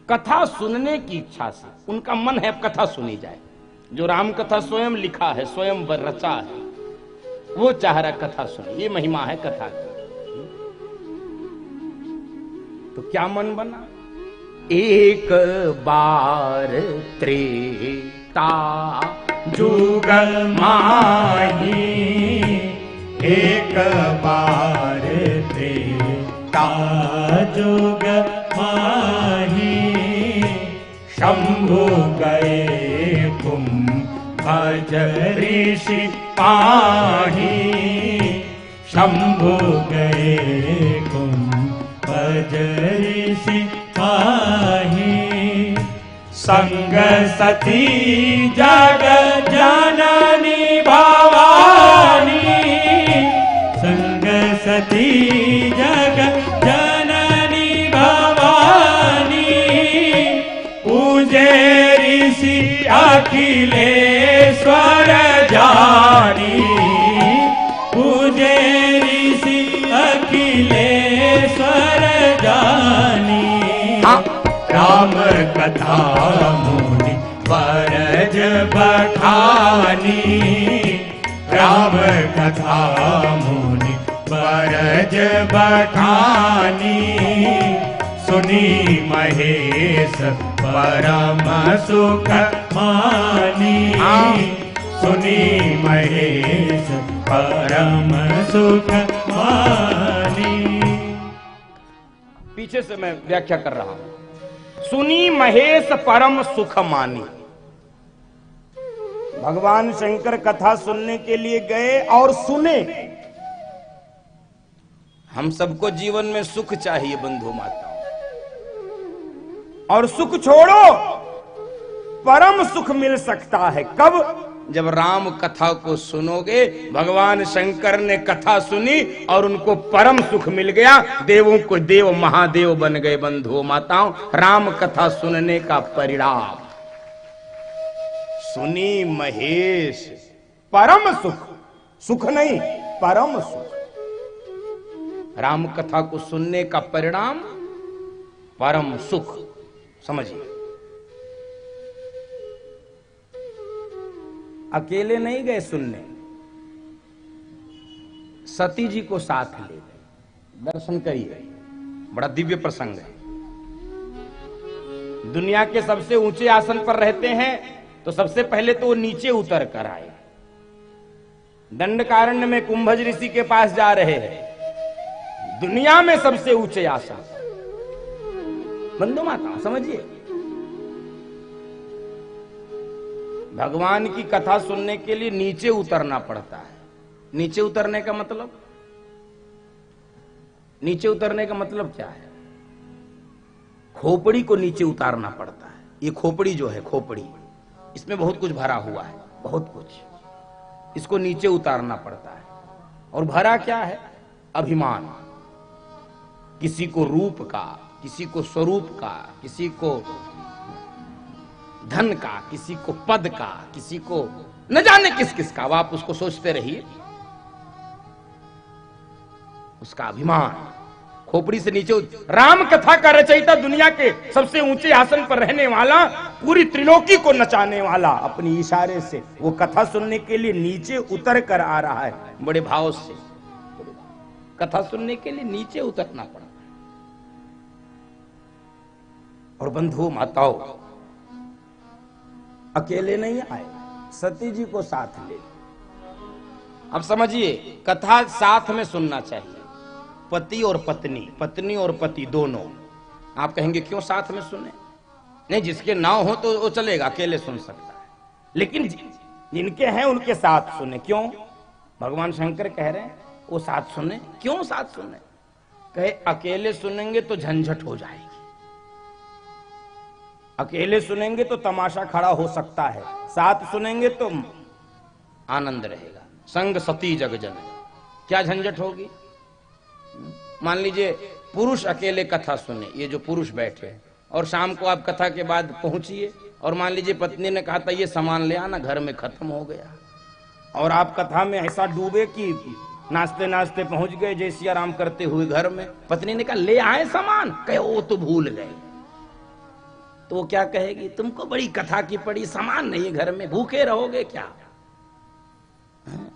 कथा सुनने की इच्छा से, उनका मन है कथा सुनी जाए। जो राम कथा स्वयं लिखा है, स्वयं रचा है, वो चाह रहा कथा सुने। ये महिमा है कथा की। तो क्या मन बना? एक बार त्रेता जुग माही, एक बार त्रेता जुग माही, शंभु गए कुंभज ऋषि पाही, शंभु गए कुंभज ऋषि पाही, संग सती जग जननी भवानी, संग सती जग जननी भवानी, पूजे ऋषि अखिलेश्वर जानी, पूजे ऋषि अखिलेश्वर जानी, राम कथा मुनि परज बखानी, राम कथा मुनि परज बखानी, सुनी महेश परम सुख मानी, सुनी महेश परम सुख मानी। पीछे से मैं व्याख्या कर रहा हूं। सुनी महेश परम सुख मानी। भगवान शंकर कथा सुनने के लिए गए और सुने। हम सबको जीवन में सुख चाहिए बंधु माताओं, और सुख छोड़ो, परम सुख मिल सकता है कब? जब राम कथा को सुनोगे। भगवान शंकर ने कथा सुनी और उनको परम सुख मिल गया। देवों को देव महादेव बन गए बंधुओं माताओं, राम कथा सुनने का परिणाम। सुनी महेश परम सुख, सुख नहीं परम सुख। राम कथा को सुनने का परिणाम परम सुख, समझिए। अकेले नहीं गए सुनने, सती जी को साथ ले गए। दर्शन करिए, बड़ा दिव्य प्रसंग है। दुनिया के सबसे ऊंचे आसन पर रहते हैं तो सबसे पहले तो वो नीचे उतर कर आए। दंडकारण्य में कुंभज ऋषि के पास जा रहे हैं, दुनिया में सबसे ऊंचे आसन। बंधु माता समझिए, भगवान की कथा सुनने के लिए नीचे उतरना पड़ता है। नीचे उतरने का मतलब, नीचे उतरने का मतलब क्या है? खोपड़ी को नीचे उतारना पड़ता है। ये खोपड़ी जो है, खोपड़ी, इसमें बहुत कुछ भरा हुआ है, बहुत कुछ। इसको नीचे उतारना पड़ता है। और भरा क्या है? अभिमान। किसी को रूप का, किसी को स्वरूप का, किसी को धन का, किसी को पद का, किसी को न जाने किस किस का। आप उसको सोचते रहिए, उसका अभिमान खोपड़ी से नीचे। राम कथा का रचयिता, दुनिया के सबसे ऊंचे आसन पर रहने वाला, पूरी त्रिलोकी को नचाने वाला, अपनी इशारे से वो कथा सुनने के लिए नीचे उतर कर आ रहा है। बड़े भाव से कथा सुनने के लिए नीचे उतरना पड़ा। और बंधुओं माताओं, अकेले नहीं आए, सती जी को साथ ले। अब समझिए, कथा साथ में सुनना चाहिए। पति और पत्नी, पत्नी और पति दोनों। आप कहेंगे क्यों साथ में सुने? नहीं, जिसके नाव हो तो वो चलेगा, अकेले सुन सकता है। लेकिन जिनके हैं उनके साथ सुने। क्यों? भगवान शंकर कह रहे हैं वो साथ सुने। क्यों साथ सुने? कहे अकेले सुनेंगे तो झंझट हो जाएगी, अकेले सुनेंगे तो तमाशा खड़ा हो सकता है, साथ सुनेंगे तो आनंद रहेगा। संग सती जग जन, क्या झंझट होगी? मान लीजिए पुरुष अकेले कथा सुने, ये जो पुरुष बैठे हैं, और शाम को आप कथा के बाद पहुंचिए और मान लीजिए पत्नी ने कहा था ये सामान ले आना, घर में खत्म हो गया, और आप कथा में ऐसा डूबे कि नाचते नाचते पहुंच गए जैसी आराम करते हुए घर में। पत्नी ने कहा ले आए सामान, कहे वो तो भूल गए। तो वो क्या कहेगी, तुमको बड़ी कथा की पड़ी, सामान नहीं घर में, भूखे रहोगे क्या?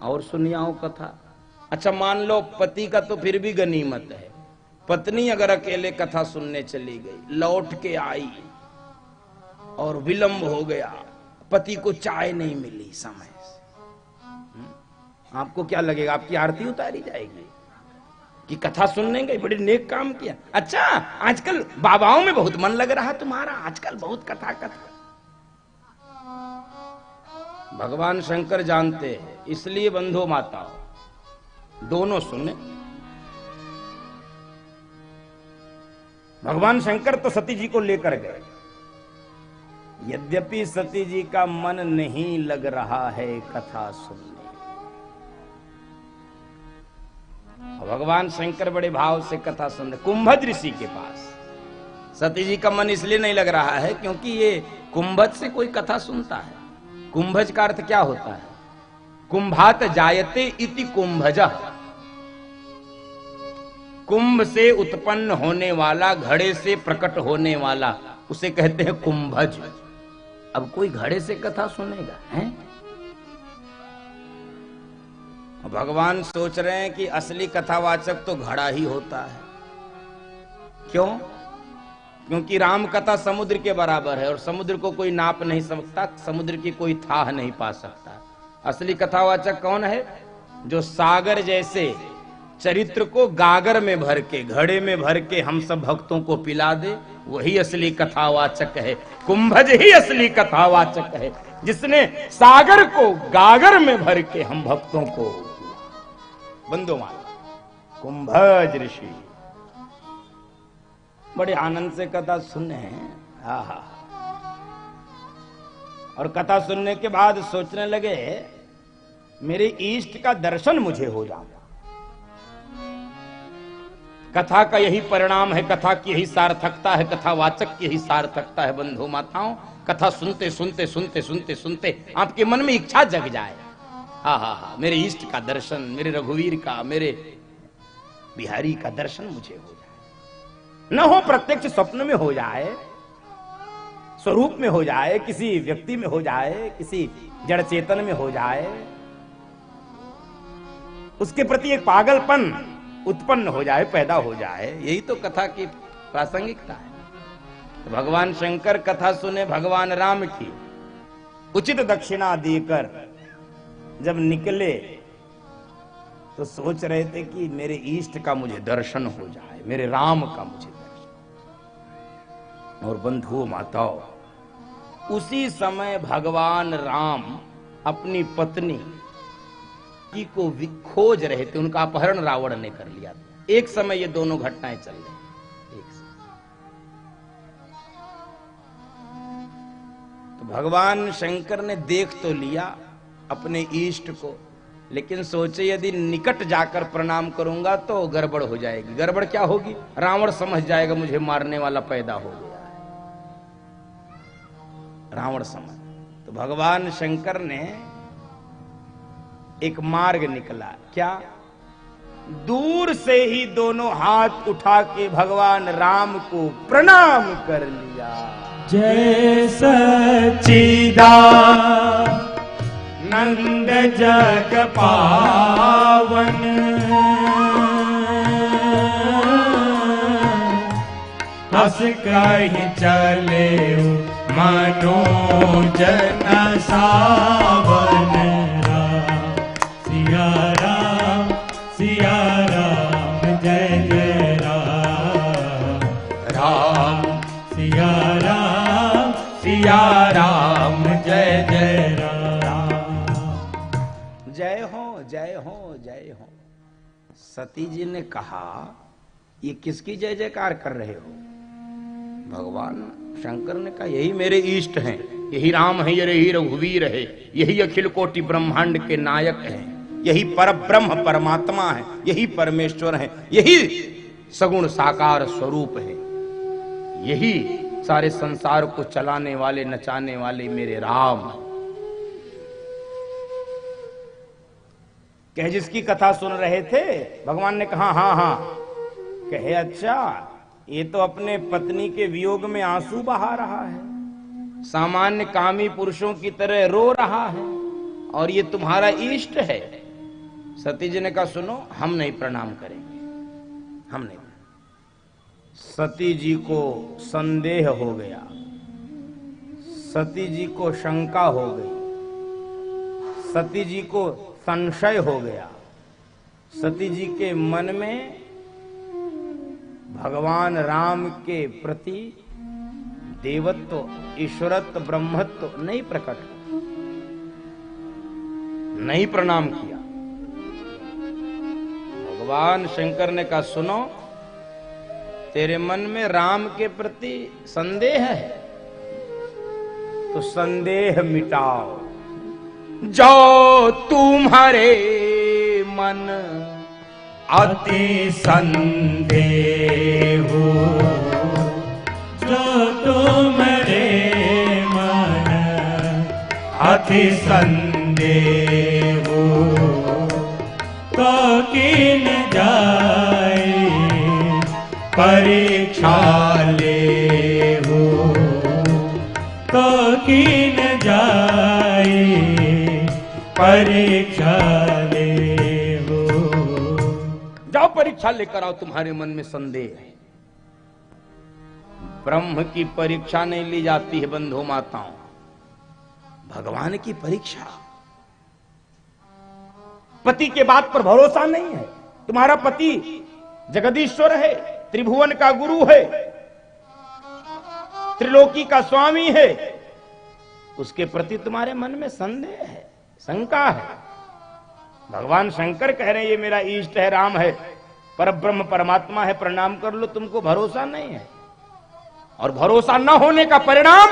और सुनियाओ कथा। अच्छा मान लो पति का तो फिर भी गनीमत है, पत्नी अगर अकेले कथा सुनने चली गई, लौट के आई और विलंब हो गया, पति को चाय नहीं मिली समय से, आपको क्या लगेगा? आपकी आरती उतारी जाएगी कि कथा सुनने गई, बड़ी नेक काम किया। अच्छा आजकल बाबाओं में बहुत मन लग रहा तुम्हारा, आजकल बहुत कथा कथा। भगवान शंकर जानते हैं, इसलिए बंधु माताओं दोनों सुने। भगवान शंकर तो सती जी को लेकर गए, यद्यपि सती जी का मन नहीं लग रहा है कथा सुनने। भगवान शंकर बड़े भाव से कथा सुन रहे कुंभज ऋषि के पास। सती जी का मन इसलिए नहीं लग रहा है क्योंकि ये कुंभज से कोई कथा सुनता है। कुंभज का अर्थ क्या होता है? कुंभात जायते इति कुंभजः, कुंभ से उत्पन्न होने वाला, घड़े से प्रकट होने वाला, उसे कहते हैं कुंभज। अब कोई घड़े से कथा सुनेगा हैं? भगवान सोच रहे हैं कि असली कथावाचक तो घड़ा ही होता है। क्यों? क्योंकि राम कथा समुद्र के बराबर है और समुद्र को कोई नाप नहीं सकता, समुद्र की कोई थाह नहीं पा सकता। असली कथावाचक कौन है? जो सागर जैसे चरित्र को गागर में भर के, घड़े में भर के हम सब भक्तों को पिला दे, वही असली कथावाचक है। कुंभज ही असली कथावाचक है, जिसने सागर को गागर में भर के हम भक्तों को। बंदो माता कुंभज ऋषि बड़े आनंद से कथा सुने हैं। आहा। और कथा सुनने के बाद सोचने लगे मेरे इष्ट का दर्शन मुझे हो जाए। कथा का यही परिणाम है, कथा की यही सार्थकता है, कथावाचक की यही सार्थकता है। बंधु माताओं, कथा सुनते सुनते सुनते सुनते सुनते आपके मन में इच्छा जग जाए, हा हा हा मेरे इष्ट का दर्शन, मेरे रघुवीर का, मेरे बिहारी का दर्शन मुझे हो जाए। न हो प्रत्यक्ष स्वप्न में हो जाए, स्वरूप में हो जाए, किसी व्यक्ति में हो जाए, किसी जड़ चेतन में हो जाए, उसके प्रति एक पागलपन उत्पन्न हो जाए, पैदा हो जाए। यही तो कथा की प्रासंगिकता है। तो भगवान शंकर कथा सुने भगवान राम की, उचित दक्षिणा देकर जब निकले तो सोच रहे थे कि मेरे इष्ट का मुझे दर्शन हो जाए, मेरे राम का मुझे दर्शन। और बंधुओं माताओं, उसी समय भगवान राम अपनी पत्नी की को खोज रहे थे, उनका अपहरण रावण ने कर लिया था। एक समय ये दोनों घटनाएं चल रही एक समय। तो भगवान शंकर ने देख तो लिया अपने इष्ट को, लेकिन सोचे यदि निकट जाकर प्रणाम करूंगा तो गड़बड़ हो जाएगी। गड़बड़ क्या होगी? रावण समझ जाएगा मुझे मारने वाला पैदा हो गया है, रावण समझ। तो भगवान शंकर ने एक मार्ग निकला। क्या? दूर से ही दोनों हाथ उठा के भगवान राम को प्रणाम कर लिया। जय सच्चिदा नंद जग पावन, हस कहि चले मनोजन सावन। सिया राम जय जय राम, राम सिया राम जय जय राम। जय हो जय हो जय हो। सती जी ने कहा ये किसकी जय जयकार कर रहे हो? भगवान शंकर ने कहा यही मेरे इष्ट हैं, यही राम है, यही रघुवीर है, यही अखिल कोटि ब्रह्मांड के नायक हैं, यही पर ब्रह्म परमात्मा है, यही परमेश्वर है, यही सगुण साकार स्वरूप है, यही सारे संसार को चलाने वाले नचाने वाले मेरे राम। कह जिसकी कथा सुन रहे थे, भगवान ने कहा हाँ हाँ। कहे अच्छा ये तो अपने पत्नी के वियोग में आंसू बहा रहा है, सामान्य कामी पुरुषों की तरह रो रहा है, और ये तुम्हारा इष्ट है। सती जी ने कहा सुनो, हम नहीं प्रणाम करेंगे, हम नहीं। सती जी को संदेह हो गया, सती जी को शंका हो गई, सती जी को संशय हो गया। सती जी के मन में भगवान राम के प्रति देवत्व, ईश्वरत्व, ब्रह्मत्व नहीं प्रकट, नहीं प्रणाम किया। भगवान शंकर ने कहा सुनो, तेरे मन में राम के प्रति संदेह है, तो संदेह मिटाओ। जो तुम्हारे मन अति संदेह हो, जो तुम्हारे मन अति संदेह हो, तो किन जाए परीक्षा ले हो, तो किन जाए परीक्षा ले हो। जाओ परीक्षा लेकर आओ, तुम्हारे मन में संदेह है। ब्रह्म की परीक्षा नहीं ली जाती है बंधु माताओं, भगवान की परीक्षा। पति के बात पर भरोसा नहीं है। तुम्हारा पति जगदीश्वर है, त्रिभुवन का गुरु है, त्रिलोकी का स्वामी है, उसके प्रति तुम्हारे मन में संदेह है, शंका है। भगवान शंकर कह रहे हैं ये मेरा इष्ट है, राम है, परब्रह्म परमात्मा है, प्रणाम कर लो। तुमको भरोसा नहीं है, और भरोसा न होने का परिणाम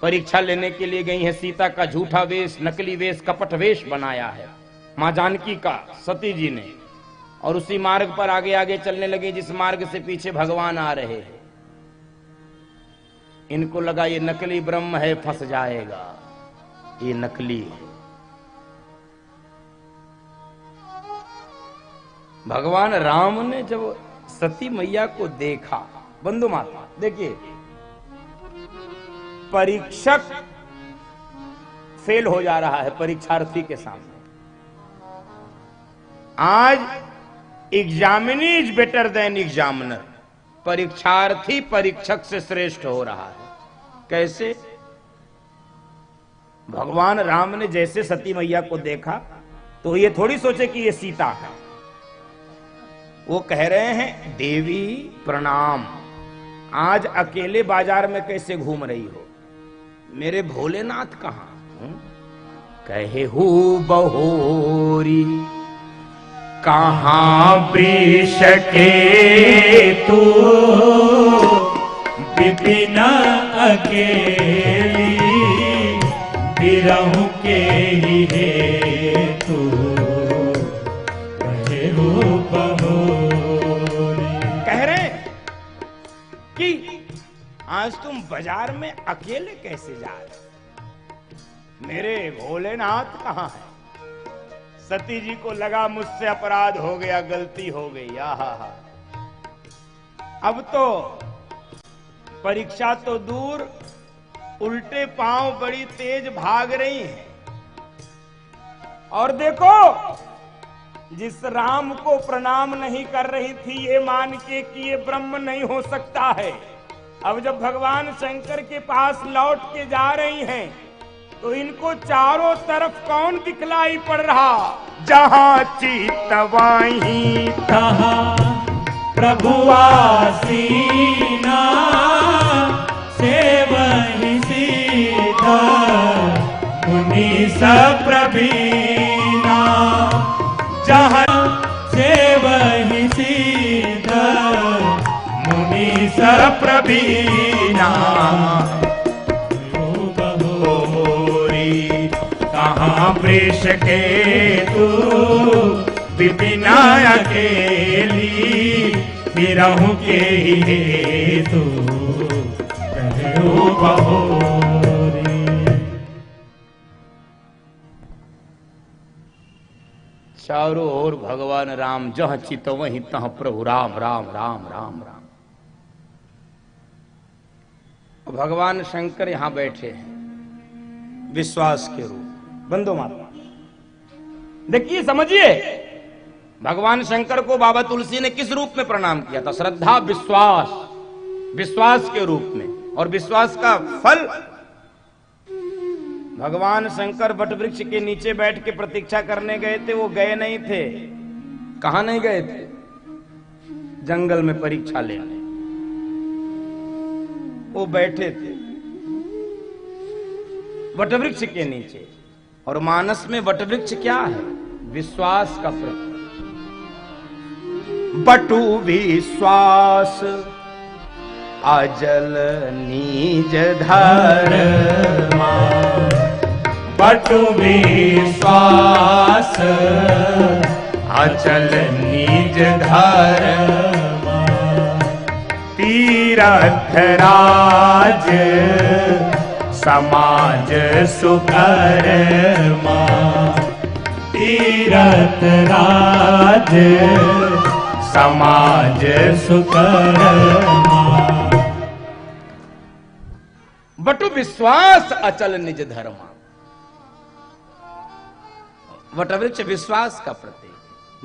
परीक्षा लेने के लिए गई है। सीता का झूठा वेश, नकली वेश, कपट वेश बनाया है मां जानकी का सती जी ने, और उसी मार्ग पर आगे आगे चलने लगे जिस मार्ग से पीछे भगवान आ रहे हैं। इनको लगा ये नकली ब्रह्म है, फंस जाएगा, ये नकली है। भगवान राम ने जब सती मैया को देखा, बंधु माता देखिए, परीक्षक फेल हो जा रहा है परीक्षार्थी के सामने। आज examinee is better than examiner. परीक्षार्थी परीक्षक से श्रेष्ठ हो रहा है। कैसे? भगवान राम ने जैसे सती मैया को देखा तो ये थोड़ी सोचे कि ये सीता है। वो कह रहे हैं देवी प्रणाम, आज अकेले बाजार में कैसे घूम रही हो? मेरे भोलेनाथ कहां? कहे हु बहोरी कहाँ वृष के तू विपिन अकेली, बिरहु के ही है तू कहे हो बहोरी। कह रहे कि आज तुम बाजार में अकेले कैसे जा रहे? मेरे भोलेनाथ कहां है? सती जी को लगा मुझसे अपराध हो गया, गलती हो गई। आहा, अब तो परीक्षा तो दूर, उल्टे पांव बड़ी तेज भाग रही हैं। और देखो, जिस राम को प्रणाम नहीं कर रही थी ये मान के कि ये ब्रह्म नहीं हो सकता है, अब जब भगवान शंकर के पास लौट के जा रही हैं तो इनको चारों तरफ कौन दिखलाई पड़ रहा? जहां चित वहीं तहाँ प्रभु आसीना, सेवहि सीता मुनि सप्रवीणा। जहाँ सेवहि सीता मुनि सप्रवीणा। कहाँ वृष के तू विपिन अकेली, बिरहु के ही तू कहे हो बहोरी। चारों ओर भगवान राम, जह चित वहीं तह प्रभु राम राम राम राम राम। भगवान शंकर यहां बैठे हैं विश्वास के रूप। बंदो माता देखिए, समझिए, भगवान शंकर को बाबा तुलसी ने किस रूप में प्रणाम किया था? श्रद्धा विश्वास, विश्वास के रूप में। और विश्वास का फल, भगवान शंकर वटवृक्ष के नीचे बैठ के प्रतीक्षा करने गए थे। वो गए नहीं थे। कहां नहीं गए थे? जंगल में परीक्षा लेने। वो बैठे थे वटवृक्ष के नीचे। और मानस में वटवृक्ष क्या है? विश्वास का प्रतीक। बटु विश्वास अजल नीज धर्मा, बटु विश्वास अचल निज धर्मा, तीरथ राज समाज सुकर्मा, तीरथ राज समाज सुकर्मा। बटु विश्वास अचल निज धर्मा। वटवृक्ष विश्वास का प्रतीक।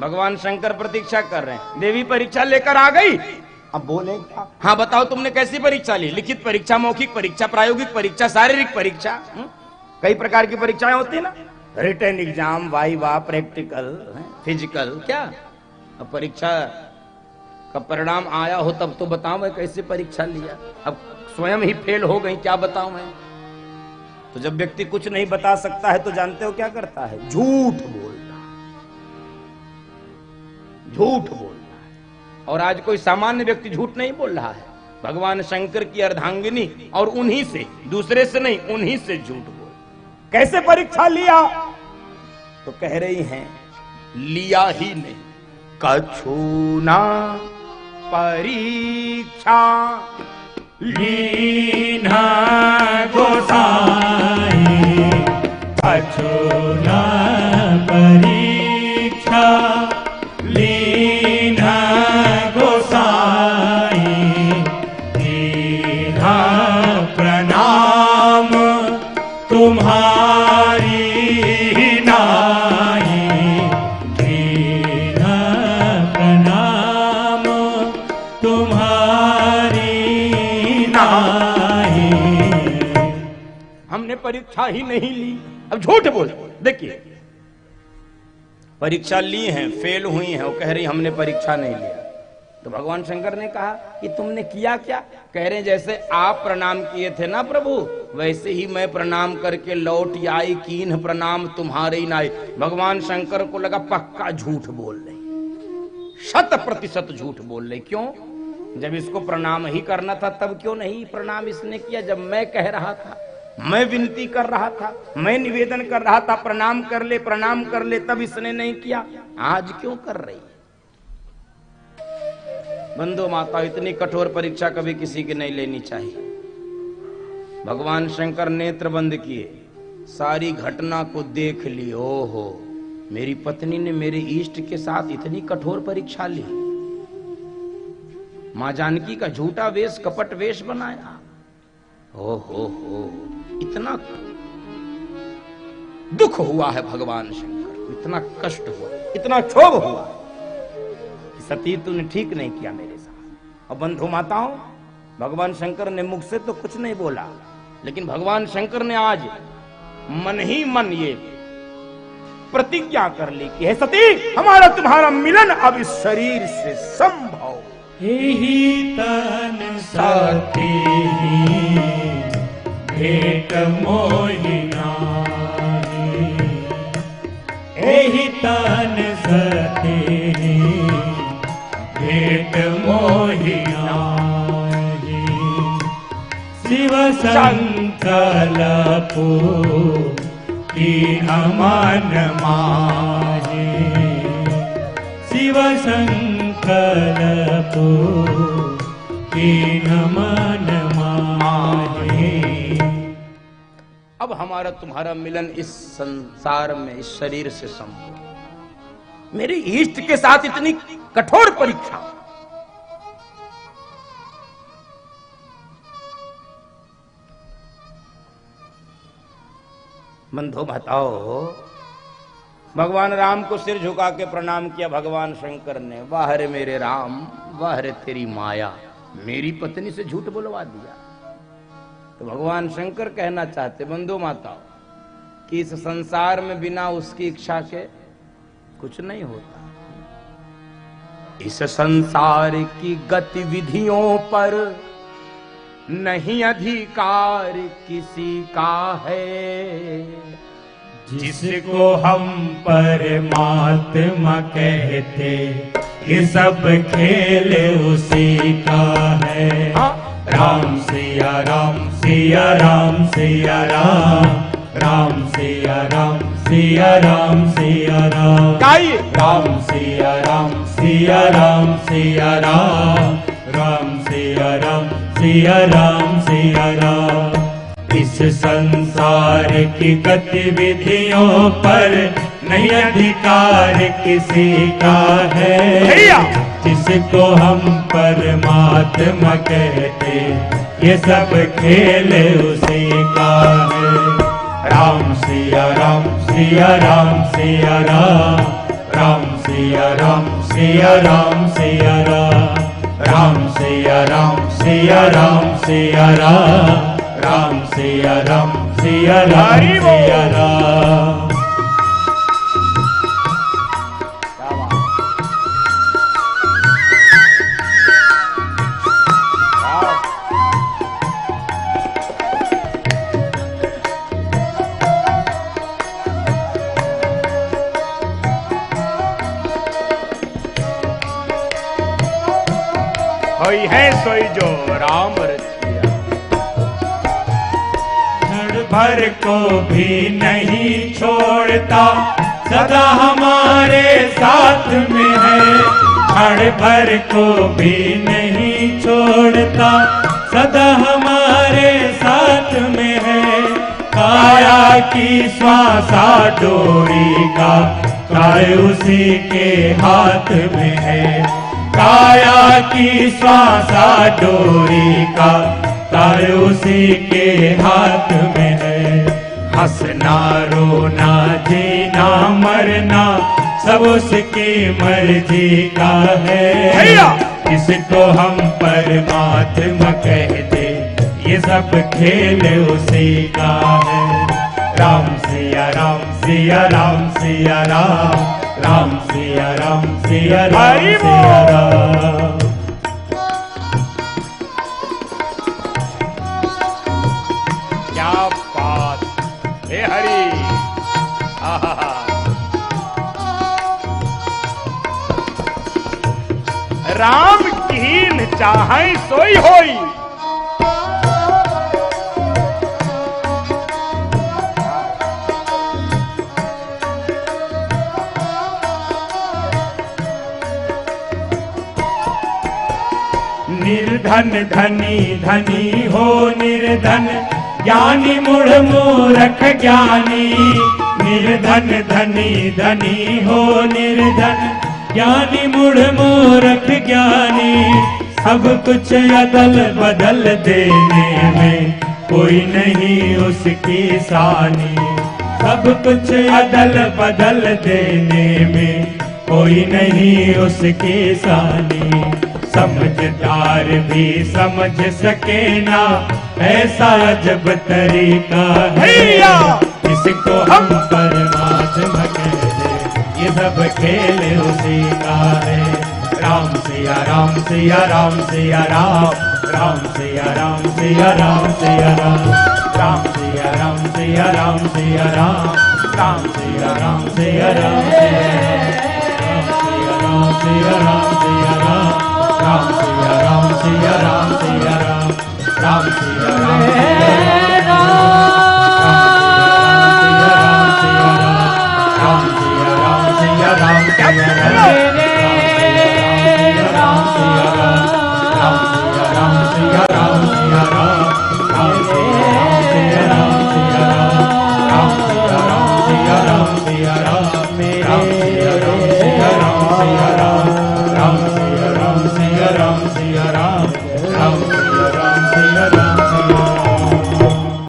भगवान शंकर प्रतीक्षा कर रहे हैं। देवी परीक्षा लेकर आ गई। अब बोले क्या? हाँ बताओ, तुमने कैसी परीक्षा ली? लिखित परीक्षा, मौखिक परीक्षा, प्रायोगिक परीक्षा, शारीरिक परीक्षा। कई प्रकार की परीक्षाएं होती है ना, written exam, viva, practical, physical. क्या अब परीक्षा का परिणाम आया हो तब तो बताओ मैं कैसे परीक्षा लिया। अब स्वयं ही फेल हो गई, क्या बताऊं मैं? तो जब व्यक्ति कुछ नहीं बता सकता है तो जानते हो क्या करता है? झूठ बोलता है, झूठ बोलता है। और आज कोई सामान्य व्यक्ति झूठ नहीं बोल रहा है। भगवान शंकर की अर्धांगिनी, और उन्हीं से, दूसरे से नहीं, उन्हीं से झूठ बोल। कैसे परीक्षा लिया? तो कह रही हैं लिया ही नहीं, कछु ना परीक्षा लीना गोसाई, कछु न परीक्षा लीना गोसाई, दीना प्रणाम तुम्हारी नाई, दीना प्रणाम तुम्हारी नाई। हमने परीक्षा ही नहीं ली। अब झूठ बोल। देखिए, परीक्षा ली है, फेल हुई है, वो कह रही हमने परीक्षा नहीं लिया। तो भगवान शंकर ने कहा कि तुमने किया क्या? कह रहे जैसे आप प्रणाम किए थे ना प्रभु, वैसे ही मैं प्रणाम करके लौट आई, कीन्ह प्रणाम तुम्हारे ही नाई। भगवान शंकर को लगा पक्का झूठ बोल रही, 100% झूठ बोल रही। क्यों? जब इसको प्रणाम ही करना था तब क्यों नहीं प्रणाम इसने किया? जब मैं कह रहा था, मैं विनती कर रहा था, मैं निवेदन कर रहा था प्रणाम कर ले, प्रणाम कर ले, तब इसने नहीं किया। आज क्यों कर रही? बंधु माता, इतनी कठोर परीक्षा कभी किसी की नहीं लेनी चाहिए। भगवान शंकर नेत्र बंद किए, सारी घटना को देख ली। ओहो, मेरी पत्नी ने मेरे इष्ट के साथ इतनी कठोर परीक्षा ली। मां जानकी का झूठा वेश, कपट वेश बनाया। हो, इतना दुख हुआ है भगवान शंकर को, इतना कष्ट हुआ, इतना क्षोभ हुआ कि सती तूने ठीक नहीं किया मेरे साथ। और बंधु माताओं, भगवान शंकर ने मुख से तो कुछ नहीं बोला, लेकिन भगवान शंकर ने आज मन ही मन ये प्रतिज्ञा कर ली कि हे सती, हमारा तुम्हारा मिलन अब इस शरीर से संभव। ही तन सती भेट मोहि नाहि, एहि तन सती भेट मोहि नाहि, शिव संकल्पु कीन मन माहि, शिव संकल्पु कीन मन माहि। अब हमारा तुम्हारा मिलन इस संसार में, इस शरीर से संभव। मेरे इष्ट के साथ इतनी कठोर परीक्षा। बंधु बताओ, भगवान राम को सिर झुका के प्रणाम किया भगवान शंकर ने। वाह रे मेरे राम, वाह रे तेरी माया, मेरी पत्नी से झूठ बुलवा दिया। तो भगवान शंकर कहना चाहते बंधु माताओं कि इस संसार में बिना उसकी इच्छा के कुछ नहीं होता। इस संसार की गतिविधियों पर नहीं अधिकार किसी का है, जिसको हम परमात्मा कहते, ये सब खेल उसी का है। राम सिया राम सिया राम सिया राम, राम सिया राम सिया राम सिया राम, राम सिया राम सिया राम सिया राम, राम सिया राम सिया राम सिया राम। इस संसार की गतिविधियों पर नहीं अधिकार किसी का है, जिसको हम परमात्मा कहते, ये सब खेल उसी का है। राम सिया राम सिया राम सिया राम, राम सिया राम सिया राम सिया राम, राम सिया राम सिया राम सिया राम, राम सिया राम सिया राम सिया राम। होई है सोई जो राम रचिया, क्षण भर को भी नहीं छोड़ता, सदा हमारे साथ में है। क्षण भर को भी नहीं छोड़ता, सदा हमारे साथ में है। काया की श्वासा डोरी का, काय उसी के हाथ में है। काया की श्वासा डोरी का, तार उसी के हाथ में है। हंसना रोना जीना मरना सब उसकी मर्जी का है, इसको हम परमात्मा कहते, ये सब खेल उसी का है। राम सिया राम सिया राम सिया राम, राम सिया राम सिया राम सिया राम। क्या बात हे हरि। राम कीन चाहे सोई होई, निर्धन धनी धनी हो निर्धन, ज्ञानी मूढ़ मूर्ख ज्ञानी। निर्धन धनी धनी हो निर्धन, ज्ञानी मूढ़ मूर्ख ज्ञानी। सब कुछ अदल बदल देने में कोई नहीं उसकी सानी, सब कुछ अदल बदल देने में कोई नहीं उसकी सानी। समझदार भी समझ सके ना, ऐसा अजब तरीका है, इसको हम परमात्मा कहते, ये सब खेल उसी का है। राम सिया राम सिया राम सिया राम, राम सिया राम सिया राम सिया राम, राम सिया राम सिया राम सिया राम, राम सिया राम सिया राम सिया राम सिया राम, राम सिया राम सिया राम सिया राम, राम सिया राम सिया राम सिया राम सिया राम सिया राम। राम सिया राम, राम सिया राम, सिया राम।